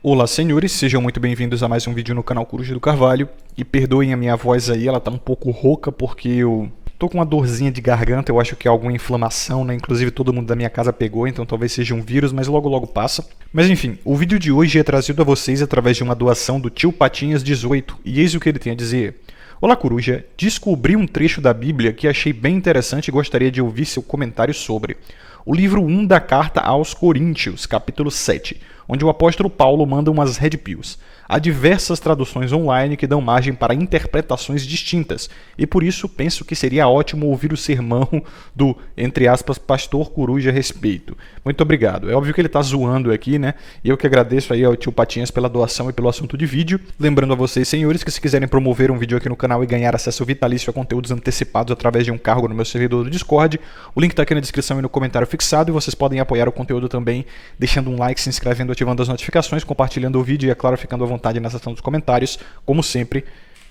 Olá, senhores, sejam muito bem-vindos a mais um vídeo no canal Coruja do Carvalho. E perdoem a minha voz aí, ela tá um pouco rouca porque eu tô com uma dorzinha de garganta, eu acho que é alguma inflamação, né? Inclusive todo mundo da minha casa pegou, então talvez seja um vírus, mas logo passa. Mas enfim, o vídeo de hoje é trazido a vocês através de uma doação do Tio Patinhas 18, e eis o que ele tem a dizer. Olá, Coruja, descobri um trecho da Bíblia que achei bem interessante e gostaria de ouvir seu comentário sobre. O livro 1 da carta aos Coríntios, capítulo 7, onde o apóstolo Paulo manda umas red pills. Há diversas traduções online que dão margem para interpretações distintas, e por isso penso que seria ótimo ouvir o sermão do, entre aspas, pastor Coruja a respeito. Muito obrigado. É óbvio que ele está zoando aqui, né? E eu que agradeço aí ao tio Patinhas pela doação e pelo assunto de vídeo. Lembrando a vocês, senhores, que se quiserem promover um vídeo aqui no canal e ganhar acesso vitalício a conteúdos antecipados através de um cargo no meu servidor do Discord, o link está aqui na descrição e no comentário fixado, e vocês podem apoiar o conteúdo também deixando um like, se inscrevendo, ativando as notificações, compartilhando o vídeo e, é claro, ficando à vontade na seção dos comentários, como sempre.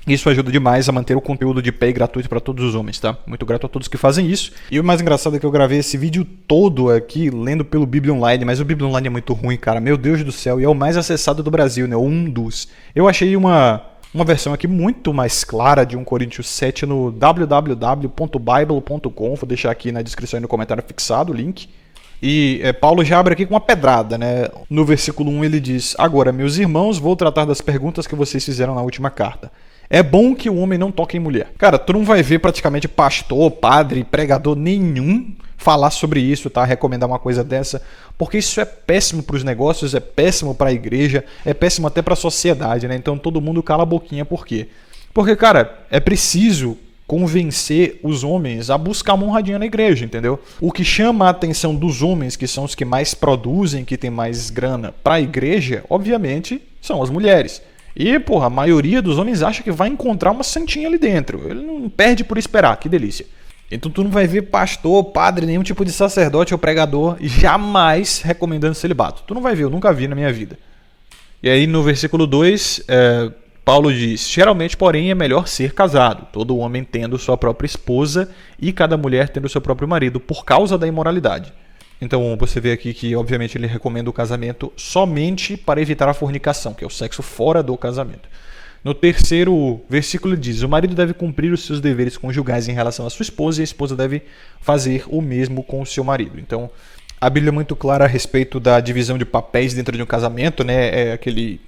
Isso ajuda demais a manter o conteúdo de pé e gratuito para todos os homens, tá? Muito grato a todos que fazem isso. E o mais engraçado é que eu gravei esse vídeo todo aqui lendo pelo Bíblia Online, mas o Bíblia Online é muito ruim, cara. Meu Deus do céu, e é o mais acessado do Brasil, né? Um dos. Eu achei uma versão aqui muito mais clara de 1 Coríntios 7 no www.bible.com. Vou deixar aqui na descrição e no comentário fixado o link. E Paulo já abre aqui com uma pedrada, né? No versículo 1 ele diz: Agora, meus irmãos, vou tratar das perguntas que vocês fizeram na última carta. É bom que o homem não toque em mulher. Cara, tu não vai ver praticamente pastor, padre, pregador nenhum falar sobre isso, tá? Recomendar uma coisa dessa, porque isso é péssimo para os negócios, é péssimo para a igreja, é péssimo até para a sociedade, né? Então todo mundo cala a boquinha, por quê? Porque, cara, é preciso convencer os homens a buscar uma honradinha na igreja, entendeu? O que chama a atenção dos homens, que são os que mais produzem, que tem mais grana para a igreja, obviamente, são as mulheres. E, porra, a maioria dos homens acha que vai encontrar uma santinha ali dentro. Ele não perde por esperar, que delícia. Então tu não vai ver pastor, padre, nenhum tipo de sacerdote ou pregador jamais recomendando celibato. Tu não vai ver, eu nunca vi na minha vida. E aí no versículo 2, Paulo diz: geralmente, porém, é melhor ser casado, todo homem tendo sua própria esposa e cada mulher tendo seu próprio marido, por causa da imoralidade. Então você vê aqui que, obviamente, ele recomenda o casamento somente para evitar a fornicação, que é o sexo fora do casamento. No terceiro versículo diz: o marido deve cumprir os seus deveres conjugais em relação à sua esposa, e a esposa deve fazer o mesmo com o seu marido. Então, a Bíblia é muito clara a respeito da divisão de papéis dentro de um casamento, né? É aquele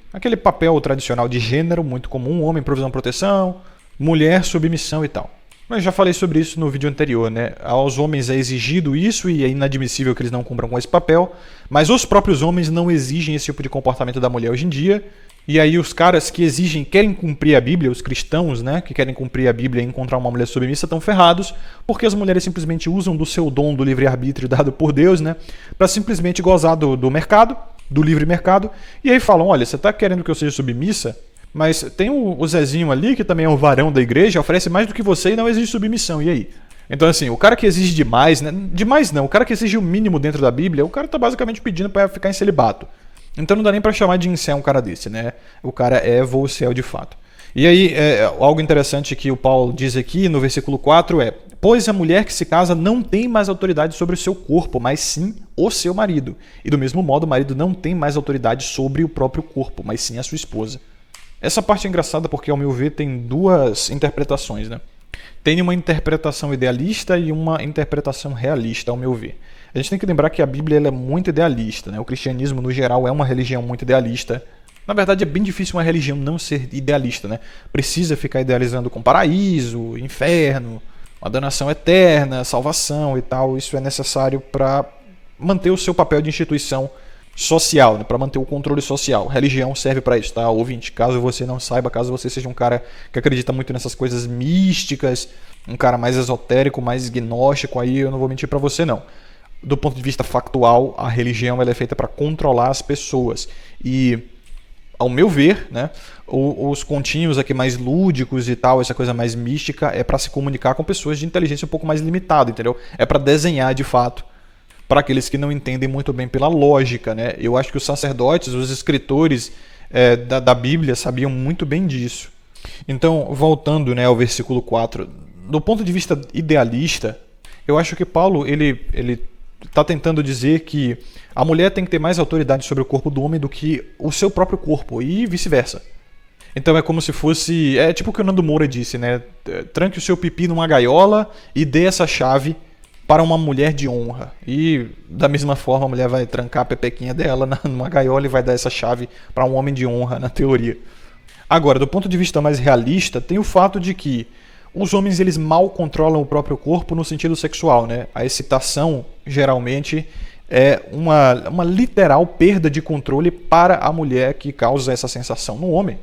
papel tradicional de gênero, muito comum: homem, provisão e proteção, mulher, submissão e tal. Mas já falei sobre isso no vídeo anterior, né? Aos homens é exigido isso e é inadmissível que eles não cumpram com esse papel, mas os próprios homens não exigem esse tipo de comportamento da mulher hoje em dia. E aí os caras que exigem, querem cumprir a Bíblia, os cristãos, né, que querem cumprir a Bíblia e encontrar uma mulher submissa, estão ferrados, porque as mulheres simplesmente usam do seu dom do livre-arbítrio dado por Deus, né, para simplesmente gozar do mercado, do livre mercado, e aí falam: olha, você está querendo que eu seja submissa, mas tem o Zezinho ali, que também é um varão da igreja, oferece mais do que você e não exige submissão, e aí? Então, assim, o cara que exige demais, né, demais não, o cara que exige o mínimo dentro da Bíblia, o cara está basicamente pedindo para ficar em celibato. Então não dá nem pra chamar de incel um cara desse, né? O cara é voocel de fato. E aí, algo interessante que o Paulo diz aqui no versículo 4 é: pois a mulher que se casa não tem mais autoridade sobre o seu corpo, mas sim o seu marido. E do mesmo modo, o marido não tem mais autoridade sobre o próprio corpo, mas sim a sua esposa. Essa parte é engraçada porque, ao meu ver, tem duas interpretações, né? Tem uma interpretação idealista e uma interpretação realista, ao meu ver. A gente tem que lembrar que a Bíblia ela é muito idealista, né? O cristianismo, no geral, é uma religião muito idealista. Na verdade, é bem difícil uma religião não ser idealista, né? Precisa ficar idealizando com paraíso, inferno, uma danação eterna, salvação e tal. Isso é necessário para manter o seu papel de instituição social, né? Para manter o controle social. Religião serve para isso, tá? Ouvinte, caso você não saiba, caso você seja um cara que acredita muito nessas coisas místicas, um cara mais esotérico, mais gnóstico, aí eu não vou mentir para você, não. Do ponto de vista factual, a religião ela é feita para controlar as pessoas. E, ao meu ver, né, os continhos aqui mais lúdicos e tal, essa coisa mais mística, é para se comunicar com pessoas de inteligência um pouco mais limitada, entendeu? É para desenhar, de fato, para aqueles que não entendem muito bem pela lógica, né? Eu acho que os sacerdotes, os escritores da Bíblia sabiam muito bem disso. Então, voltando, né, ao versículo 4, do ponto de vista idealista, eu acho que Paulo ele está tentando dizer que a mulher tem que ter mais autoridade sobre o corpo do homem do que o seu próprio corpo, e vice-versa. Então é como se fosse... É tipo o que o Nando Moura disse, né? Tranque o seu pipi numa gaiola e dê essa chave para uma mulher de honra. E da mesma forma a mulher vai trancar a pepequinha dela numa gaiola e vai dar essa chave para um homem de honra, na teoria. Agora, do ponto de vista mais realista, tem o fato de que os homens eles mal controlam o próprio corpo no sentido sexual, né? A excitação, geralmente, é uma literal perda de controle para a mulher que causa essa sensação no homem.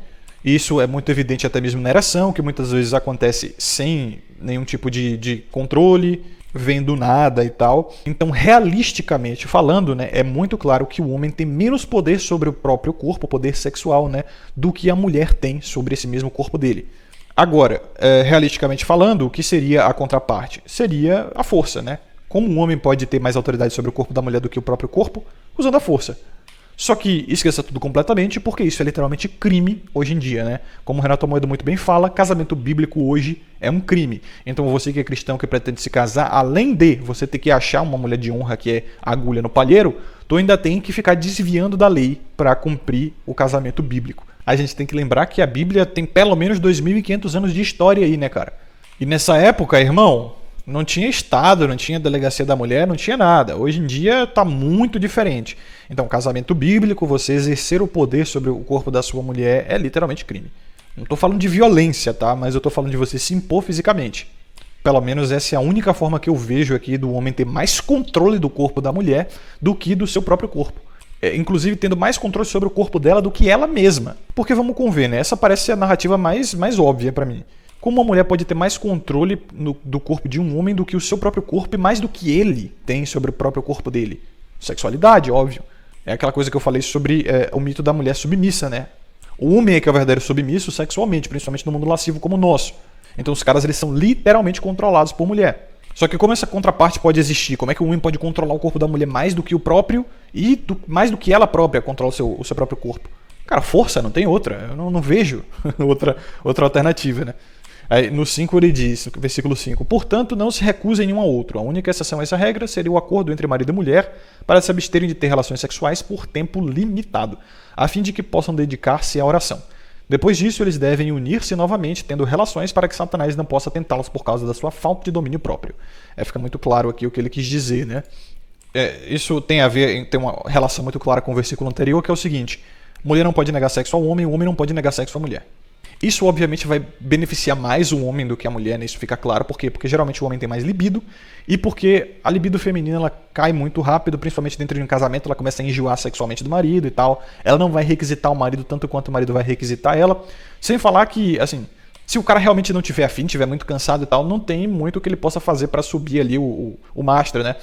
Isso é muito evidente até mesmo na ereção, que muitas vezes acontece sem nenhum tipo de controle, vem do nada e tal. Então, realisticamente falando, né, é muito claro que o homem tem menos poder sobre o próprio corpo, poder sexual, né, do que a mulher tem sobre esse mesmo corpo dele. Agora, realisticamente falando, o que seria a contraparte? Seria a força, né? Como um homem pode ter mais autoridade sobre o corpo da mulher do que o próprio corpo? Usando a força. Só que esqueça tudo completamente, porque isso é literalmente crime hoje em dia, né? Como o Renato Moedo muito bem fala, casamento bíblico hoje é um crime. Então você que é cristão, que pretende se casar, além de você ter que achar uma mulher de honra que é agulha no palheiro, tu ainda tem que ficar desviando da lei para cumprir o casamento bíblico. A gente tem que lembrar que a Bíblia tem pelo menos 2.500 anos de história aí, né, cara? E nessa época, irmão, não tinha Estado, não tinha delegacia da mulher, não tinha nada. Hoje em dia tá muito diferente. Então, casamento bíblico, você exercer o poder sobre o corpo da sua mulher é literalmente crime. Não tô falando de violência, tá? Mas eu tô falando de você se impor fisicamente. Pelo menos essa é a única forma que eu vejo aqui do homem ter mais controle do corpo da mulher do que do seu próprio corpo. Inclusive tendo mais controle sobre o corpo dela do que ela mesma. Porque vamos conver, né? Essa parece ser a narrativa mais óbvia pra mim. Como uma mulher pode ter mais controle do corpo de um homem do que o seu próprio corpo e mais do que ele tem sobre o próprio corpo dele? Sexualidade, óbvio. É aquela coisa que eu falei sobre o mito da mulher submissa, né? O homem é que é o verdadeiro submisso sexualmente, principalmente no mundo lascivo como o nosso. Então os caras eles são literalmente controlados por mulher. Só que como essa contraparte pode existir? Como é que o homem pode controlar o corpo da mulher mais do que o próprio e mais do que ela própria controla o seu próprio corpo? Cara, força, não tem outra. Eu não vejo outra alternativa, né? Aí, no 5 ele diz, no versículo 5, portanto, não se recusem nenhum ao outro. A única exceção a essa regra seria o acordo entre marido e mulher para se absterem de ter relações sexuais por tempo limitado, a fim de que possam dedicar-se à oração. Depois disso, eles devem unir-se novamente, tendo relações para que Satanás não possa tentá-los por causa da sua falta de domínio próprio. Fica muito claro aqui o que ele quis dizer, né? Isso tem uma relação muito clara com o versículo anterior, que é o seguinte: mulher não pode negar sexo ao homem, o homem não pode negar sexo à mulher. Isso, obviamente, vai beneficiar mais o homem do que a mulher, né? Isso fica claro. Por quê? Porque geralmente o homem tem mais libido e porque a libido feminina ela cai muito rápido, principalmente dentro de um casamento, ela começa a enjoar sexualmente do marido e tal. Ela não vai requisitar o marido tanto quanto o marido vai requisitar ela. Sem falar que, assim, se o cara realmente não tiver afim, tiver muito cansado e tal, não tem muito que ele possa fazer para subir ali o mastro, né?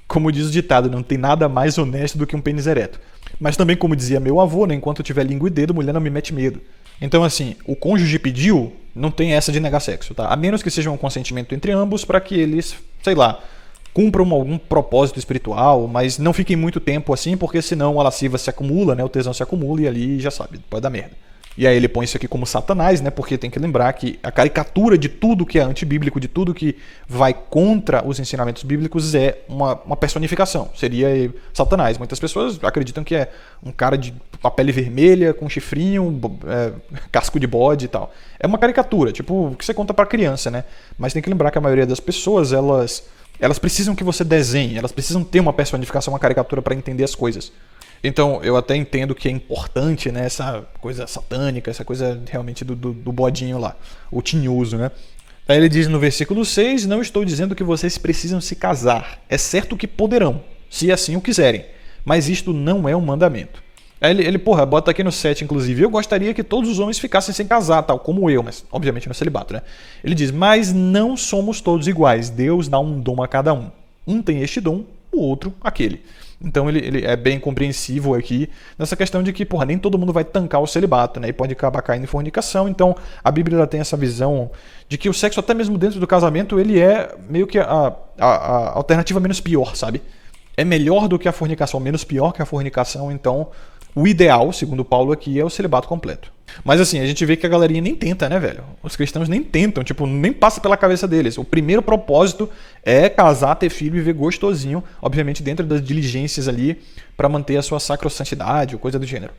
Como diz o ditado, não tem nada mais honesto do que um pênis ereto. Mas também, como dizia meu avô, né? Enquanto tiver língua e dedo, mulher não me mete medo. Então, assim, o cônjuge pediu, não tem essa de negar sexo, tá? A menos que seja um consentimento entre ambos para que eles, sei lá, cumpram algum propósito espiritual, mas não fiquem muito tempo assim, porque senão a lasciva se acumula, né? O tesão se acumula e ali, já sabe, pode dar merda. E aí ele põe isso aqui como Satanás, né? Porque tem que lembrar que a caricatura de tudo que é antibíblico, de tudo que vai contra os ensinamentos bíblicos é uma personificação. Seria Satanás. Muitas pessoas acreditam que é um cara de uma pele vermelha, com chifrinho, casco de bode e tal. É uma caricatura, tipo, o que você conta pra criança, né? Mas tem que lembrar que a maioria das pessoas, elas precisam que você desenhe, elas precisam ter uma personificação, uma caricatura para entender as coisas. Então, eu até entendo que é importante, né, essa coisa satânica, essa coisa realmente do bodinho lá, o tinhoso, né? Aí ele diz no versículo 6, não estou dizendo que vocês precisam se casar, é certo que poderão, se assim o quiserem, mas isto não é um mandamento. Aí ele bota aqui no 7, inclusive, eu gostaria que todos os homens ficassem sem casar, tal como eu, mas obviamente no celibato, né? Ele diz, mas não somos todos iguais, Deus dá um dom a cada um. Um tem este dom, o outro aquele. Então ele é bem compreensivo aqui nessa questão de que, nem todo mundo vai tancar o celibato, né? E pode acabar caindo em fornicação. Então a Bíblia ela tem essa visão de que o sexo, até mesmo dentro do casamento, ele é meio que a alternativa menos pior, sabe? É melhor do que a fornicação, menos pior que a fornicação. Então o ideal, segundo Paulo aqui, é o celibato completo. Mas assim, a gente vê que a galerinha nem tenta, né, velho? Os cristãos nem tentam, tipo, nem passa pela cabeça deles. O primeiro propósito é casar, ter filho e viver gostosinho, obviamente dentro das diligências ali, para manter a sua sacrossantidade ou coisa do gênero.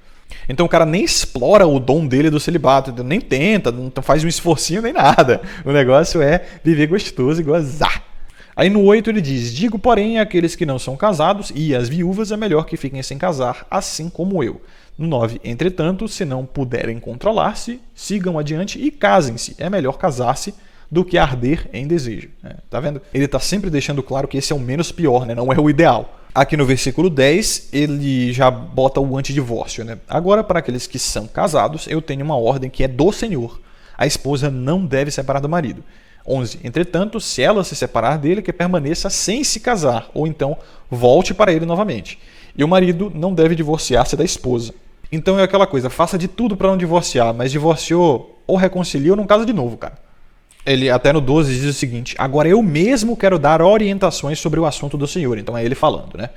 Então o cara nem explora o dom dele do celibato, nem tenta, não faz um esforcinho nem nada. O negócio é viver gostoso e gozar. Aí no 8 ele diz: digo, porém, àqueles que não são casados e às viúvas é melhor que fiquem sem casar, assim como eu. No 9, entretanto, se não puderem controlar-se, sigam adiante e casem-se. É melhor casar-se do que arder em desejo. Tá vendo? Ele está sempre deixando claro que esse é o menos pior, né? Não é o ideal. Aqui no versículo 10, ele já bota o antidivórcio, né? Agora, para aqueles que são casados, eu tenho uma ordem que é do Senhor. A esposa não deve separar do marido. 11. Entretanto, se ela se separar dele, que permaneça sem se casar, ou então volte para ele novamente. E o marido não deve divorciar-se da esposa. Então é aquela coisa, faça de tudo para não divorciar, mas divorciou ou reconcilia ou não casa de novo, cara. Ele até no 12 diz o seguinte: agora eu mesmo quero dar orientações sobre o assunto do Senhor. Então é ele falando, né?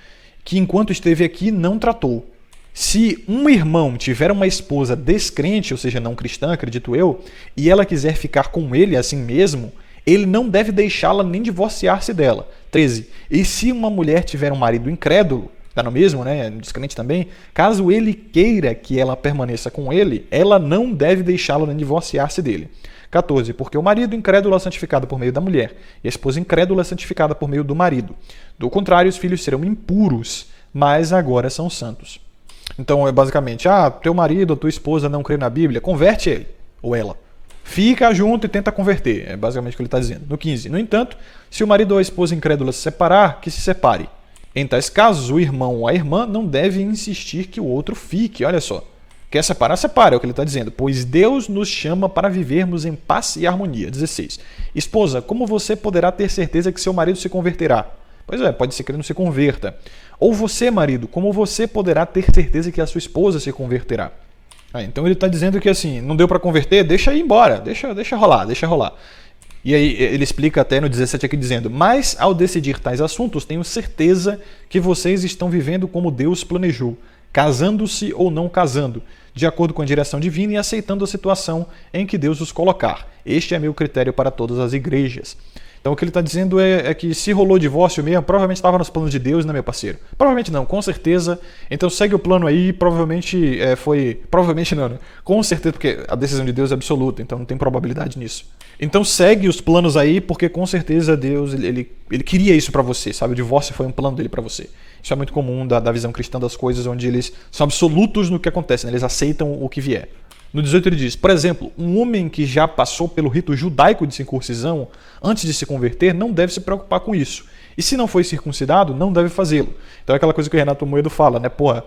Que enquanto esteve aqui não tratou. Se um irmão tiver uma esposa descrente, ou seja, não cristã, acredito eu, e ela quiser ficar com ele assim mesmo, ele não deve deixá-la nem divorciar-se dela. 13. E se uma mulher tiver um marido incrédulo, está no mesmo, né, descrente também, caso ele queira que ela permaneça com ele, ela não deve deixá-la nem divorciar-se dele. 14. Porque o marido incrédulo é santificado por meio da mulher, e a esposa incrédula é santificada por meio do marido. Do contrário, os filhos serão impuros, mas agora são santos. Então é basicamente, teu marido ou tua esposa não crê na Bíblia, converte ele ou ela. Fica junto e tenta converter, é basicamente o que ele está dizendo. No 15, no entanto, se o marido ou a esposa incrédula se separar, que se separe. Em tais casos, o irmão ou a irmã não deve insistir que o outro fique, olha só. Quer separar? Separa, é o que ele está dizendo. Pois Deus nos chama para vivermos em paz e harmonia. 16. Esposa, como você poderá ter certeza que seu marido se converterá? Pois é, pode ser que ele não se converta. Ou você, marido, como você poderá ter certeza que a sua esposa se converterá? Então ele está dizendo que assim, não deu para converter, deixa ir embora, deixa rolar. E aí ele explica até no 17 aqui dizendo: mas ao decidir tais assuntos, tenho certeza que vocês estão vivendo como Deus planejou, casando-se ou não casando, de acordo com a direção divina e aceitando a situação em que Deus os colocar. Este é meu critério para todas as igrejas. Então o que ele está dizendo é que se rolou divórcio mesmo, provavelmente estava nos planos de Deus, né, meu parceiro? Provavelmente não, com certeza. Então segue o plano aí, provavelmente foi... Provavelmente não, né? Com certeza, porque a decisão de Deus é absoluta, então não tem probabilidade nisso. Então segue os planos aí, porque com certeza Deus, ele queria isso para você, sabe? O divórcio foi um plano dele para você. Isso é muito comum da visão cristã das coisas, onde eles são absolutos no que acontece, né? Eles aceitam o que vier. No 18 ele diz, por exemplo, um homem que já passou pelo rito judaico de circuncisão, antes de se converter, não deve se preocupar com isso. E se não foi circuncidado, não deve fazê-lo. Então é aquela coisa que o Renato Moedo fala, né? Porra,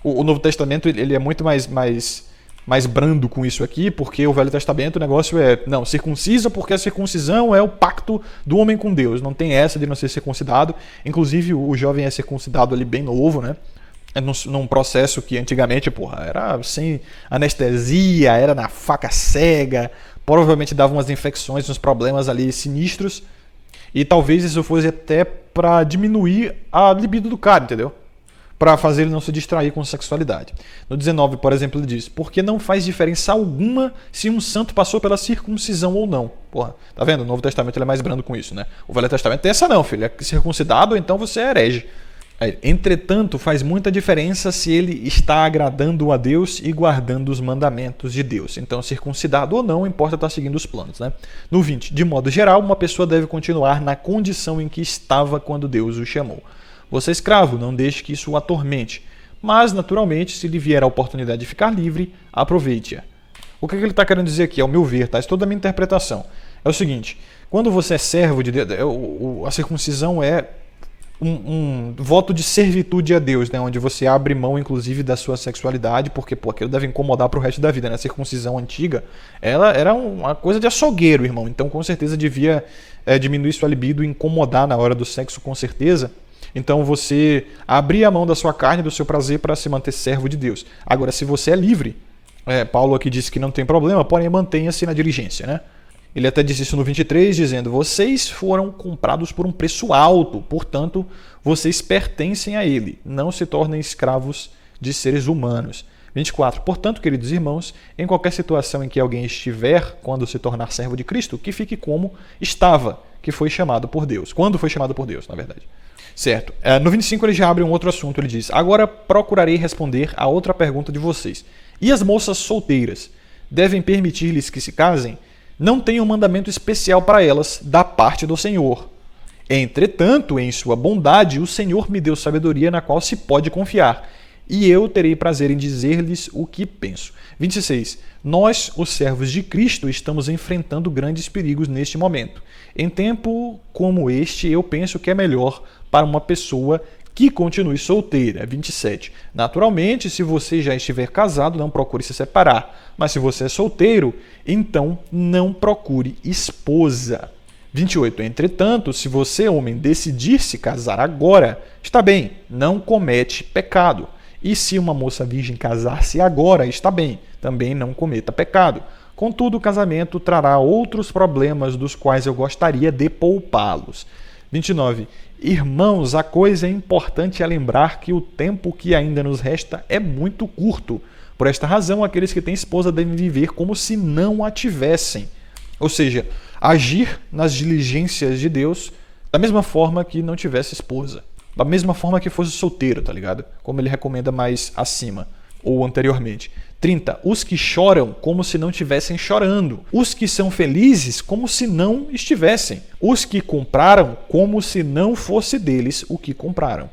o Novo Testamento ele é muito mais brando com isso aqui, porque o Velho Testamento o negócio é, não, circuncisa porque a circuncisão é o pacto do homem com Deus. Não tem essa de não ser circuncidado. Inclusive o jovem é circuncidado ali bem novo, né? Num processo que antigamente, porra, era sem anestesia, era na faca cega, provavelmente dava umas infecções, uns problemas ali sinistros, e talvez isso fosse até para diminuir a libido do cara, entendeu? Para fazer ele não se distrair com sexualidade. No 19, por exemplo, ele diz, porque não faz diferença alguma se um santo passou pela circuncisão ou não. Porra, tá vendo? O Novo Testamento ele é mais brando com isso, né? O Velho Testamento tem essa não, filho, é circuncidado ou então você é herege. Entretanto, faz muita diferença se ele está agradando a Deus e guardando os mandamentos de Deus. Então, circuncidado ou não, importa estar seguindo os planos, né? No 20, de modo geral, uma pessoa deve continuar na condição em que estava quando Deus o chamou. Você é escravo, não deixe que isso o atormente. Mas, naturalmente, se lhe vier a oportunidade de ficar livre, aproveite-a. O que ele está querendo dizer aqui, ao meu ver, tá? Isso é toda a minha interpretação. É o seguinte, quando você é servo de Deus, a circuncisão é um voto de servitude a Deus, né? Onde você abre mão, inclusive, da sua sexualidade, porque aquilo deve incomodar para o resto da vida, né? A circuncisão antiga, ela era uma coisa de açougueiro, irmão. Então, com certeza, devia diminuir sua libido e incomodar na hora do sexo, com certeza. Então, você abrir a mão da sua carne, do seu prazer, para se manter servo de Deus. Agora, se você é livre, Paulo aqui disse que não tem problema, porém mantenha-se na diligência, né? Ele até disse isso no 23, dizendo, vocês foram comprados por um preço alto, portanto, vocês pertencem a ele, não se tornem escravos de seres humanos. 24. Portanto, queridos irmãos, em qualquer situação em que alguém estiver quando se tornar servo de Cristo, que fique como estava, que foi chamado por Deus. Quando foi chamado por Deus, na verdade. Certo. No 25 ele já abre um outro assunto. Ele diz: agora procurarei responder a outra pergunta de vocês. E as moças solteiras devem permitir-lhes que se casem? Não tem um mandamento especial para elas da parte do Senhor. Entretanto, em sua bondade, o Senhor me deu sabedoria na qual se pode confiar, e eu terei prazer em dizer-lhes o que penso. 26. Nós, os servos de Cristo, estamos enfrentando grandes perigos neste momento. Em tempo como este, eu penso que é melhor para uma pessoa que continue solteira. 27. Naturalmente, se você já estiver casado, não procure se separar. Mas se você é solteiro, então não procure esposa. 28. Entretanto, se você, homem, decidir se casar agora, está bem, não comete pecado. E se uma moça virgem casar-se agora, está bem, também não cometa pecado. Contudo, o casamento trará outros problemas dos quais eu gostaria de poupá-los. 29. Irmãos, a coisa importante é lembrar que o tempo que ainda nos resta é muito curto. Por esta razão, aqueles que têm esposa devem viver como se não a tivessem. Ou seja, agir nas diligências de Deus da mesma forma que não tivesse esposa. Da mesma forma que fosse solteiro, tá ligado? Como ele recomenda mais acima, ou anteriormente. 30. Os que choram como se não estivessem chorando. Os que são felizes como se não estivessem. Os que compraram como se não fosse deles o que compraram.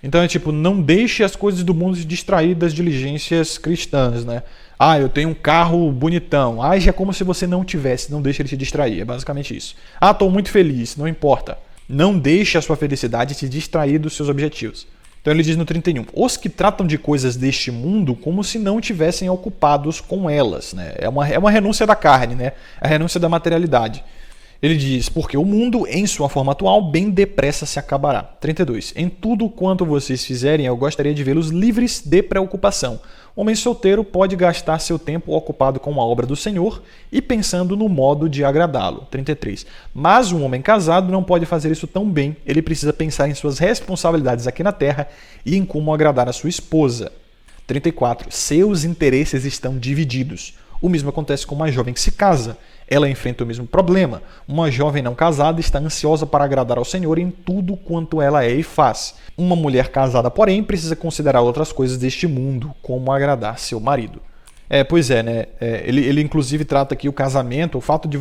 Então é tipo, não deixe as coisas do mundo se distrair das diligências cristãs, né? Ah, eu tenho um carro bonitão. Age como se você não tivesse, não deixe ele te distrair. É basicamente isso. Ah, estou muito feliz, não importa. Não deixe a sua felicidade te distrair dos seus objetivos. Então ele diz no 31, os que tratam de coisas deste mundo como se não tivessem ocupados com elas, né? É uma renúncia da carne, né? A renúncia da materialidade. Ele diz, porque o mundo, em sua forma atual, bem depressa se acabará. 32. Em tudo quanto vocês fizerem, eu gostaria de vê-los livres de preocupação. O homem solteiro pode gastar seu tempo ocupado com a obra do Senhor e pensando no modo de agradá-lo. 33. Mas um homem casado não pode fazer isso tão bem. Ele precisa pensar em suas responsabilidades aqui na terra e em como agradar a sua esposa. 34. Seus interesses estão divididos. O mesmo acontece com uma jovem que se casa. Ela enfrenta o mesmo problema. Uma jovem não casada está ansiosa para agradar ao Senhor em tudo quanto ela é e faz. Uma mulher casada, porém, precisa considerar outras coisas deste mundo, como agradar seu marido. Pois é, né? Ele inclusive trata aqui o casamento, o fato de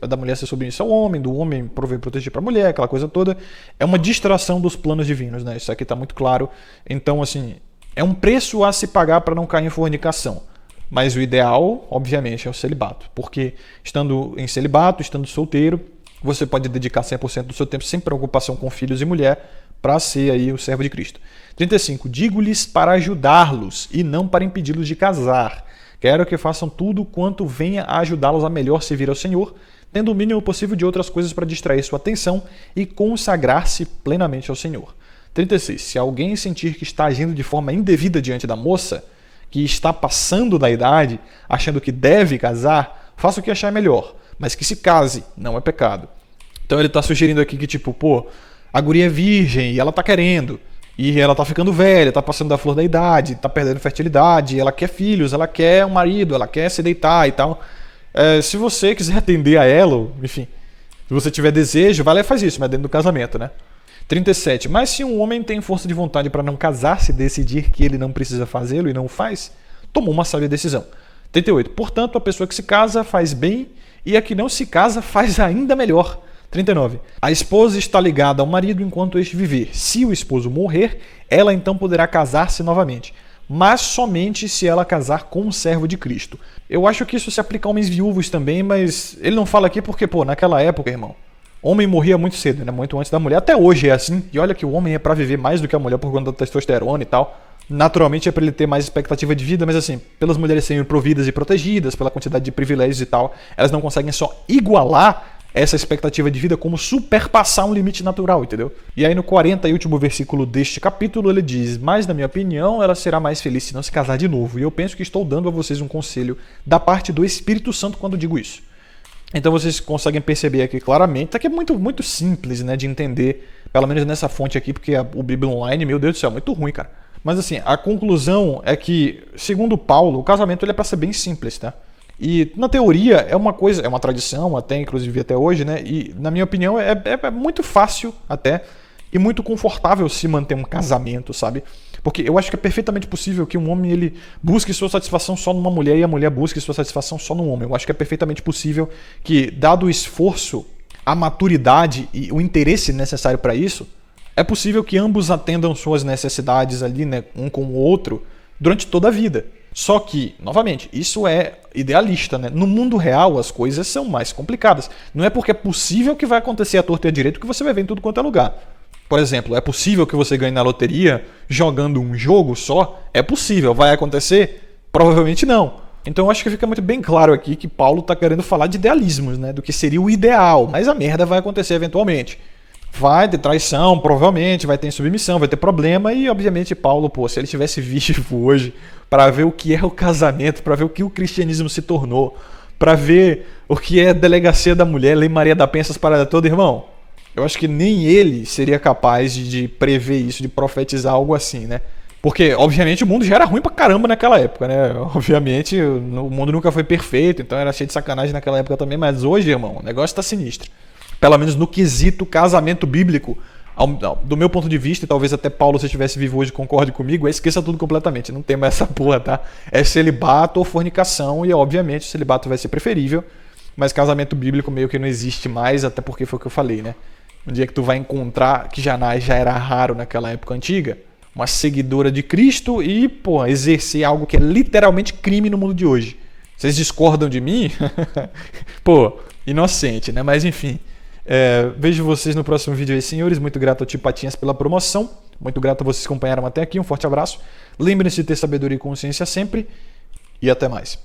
da mulher ser submissa ao homem, do homem prover proteger para a mulher, aquela coisa toda, é uma distração dos planos divinos, né? Isso aqui está muito claro. Então, assim, é um preço a se pagar para não cair em fornicação. Mas o ideal, obviamente, é o celibato. Porque estando em celibato, estando solteiro, você pode dedicar 100% do seu tempo sem preocupação com filhos e mulher para ser aí o servo de Cristo. 35. Digo-lhes para ajudá-los e não para impedi-los de casar. Quero que façam tudo quanto venha a ajudá-los a melhor servir ao Senhor, tendo o mínimo possível de outras coisas para distrair sua atenção e consagrar-se plenamente ao Senhor. 36. Se alguém sentir que está agindo de forma indevida diante da moça, que está passando da idade, achando que deve casar, faça o que achar melhor, mas que se case, não é pecado. Então ele está sugerindo aqui que tipo, a guria é virgem e ela está querendo, e ela está ficando velha, está passando da flor da idade, está perdendo fertilidade, ela quer filhos, ela quer um marido, ela quer se deitar e tal. Se você quiser atender a ela, enfim, se você tiver desejo, vai lá e faz isso, mas dentro do casamento, né? 37. Mas se um homem tem força de vontade para não casar-se e decidir que ele não precisa fazê-lo e não faz, tomou uma sábia decisão. 38. Portanto, a pessoa que se casa faz bem e a que não se casa faz ainda melhor. 39. A esposa está ligada ao marido enquanto este viver. Se o esposo morrer, ela então poderá casar-se novamente, mas somente se ela casar com um servo de Cristo. Eu acho que isso se aplica a homens viúvos também, mas ele não fala aqui porque, naquela época, irmão, homem morria muito cedo, né? Muito antes da mulher. Até hoje é assim. E olha que o homem é para viver mais do que a mulher por conta da testosterona e tal. Naturalmente é para ele ter mais expectativa de vida, mas assim, pelas mulheres serem providas e protegidas, pela quantidade de privilégios e tal, elas não conseguem só igualar essa expectativa de vida como superpassar um limite natural, entendeu? E aí no 40 e último versículo deste capítulo ele diz, mas na minha opinião ela será mais feliz se não se casar de novo. E eu penso que estou dando a vocês um conselho da parte do Espírito Santo quando digo isso. Então vocês conseguem perceber aqui claramente, tá que é muito, muito simples, né, de entender, pelo menos nessa fonte aqui, porque o Bíblia Online, meu Deus do céu, é muito ruim, cara. Mas assim, a conclusão é que, segundo Paulo, o casamento ele é para ser bem simples, tá? E na teoria é uma coisa, é uma tradição até, inclusive até hoje, né? E na minha opinião é muito fácil até e muito confortável se manter um casamento, sabe? Porque eu acho que é perfeitamente possível que um homem ele busque sua satisfação só numa mulher e a mulher busque sua satisfação só num homem. Eu acho que é perfeitamente possível que, dado o esforço, a maturidade e o interesse necessário para isso, é possível que ambos atendam suas necessidades ali, né, um com o outro, durante toda a vida. Só que, novamente, isso é idealista, né? No mundo real as coisas são mais complicadas. Não é porque é possível que vai acontecer a torta e a direito que você vai ver em tudo quanto é lugar. Por exemplo, é possível que você ganhe na loteria jogando um jogo só? É possível. Vai acontecer? Provavelmente não. Então eu acho que fica muito bem claro aqui que Paulo está querendo falar de idealismos, né? Do que seria o ideal. Mas a merda vai acontecer eventualmente. Vai ter traição, provavelmente, vai ter insubmissão, vai ter problema e, obviamente, Paulo, pô, se ele tivesse vivo hoje para ver o que é o casamento, para ver o que o cristianismo se tornou, para ver o que é delegacia da mulher, Lei Maria da Penha, essas paradas todas, irmão, eu acho que nem ele seria capaz de prever isso, de profetizar algo assim, né? Porque, obviamente, o mundo já era ruim pra caramba naquela época, né? Obviamente, o mundo nunca foi perfeito, então era cheio de sacanagem naquela época também, mas hoje, irmão, o negócio tá sinistro. Pelo menos no quesito casamento bíblico, do meu ponto de vista, e talvez até Paulo, se estivesse vivo hoje, concorde comigo, esqueça tudo completamente, não tem mais essa porra, tá? É celibato ou fornicação, e obviamente o celibato vai ser preferível, mas casamento bíblico meio que não existe mais, até porque foi o que eu falei, né? Um dia que tu vai encontrar, que já era raro naquela época antiga, uma seguidora de Cristo e, pô, exercer algo que é literalmente crime no mundo de hoje. Vocês discordam de mim? Pô, inocente, né? Mas enfim... vejo vocês no próximo vídeo aí, senhores. Muito grato ao Tio Patinhas pela promoção. Muito grato a vocês que acompanharam até aqui. Um forte abraço. Lembrem-se de ter sabedoria e consciência sempre. E até mais.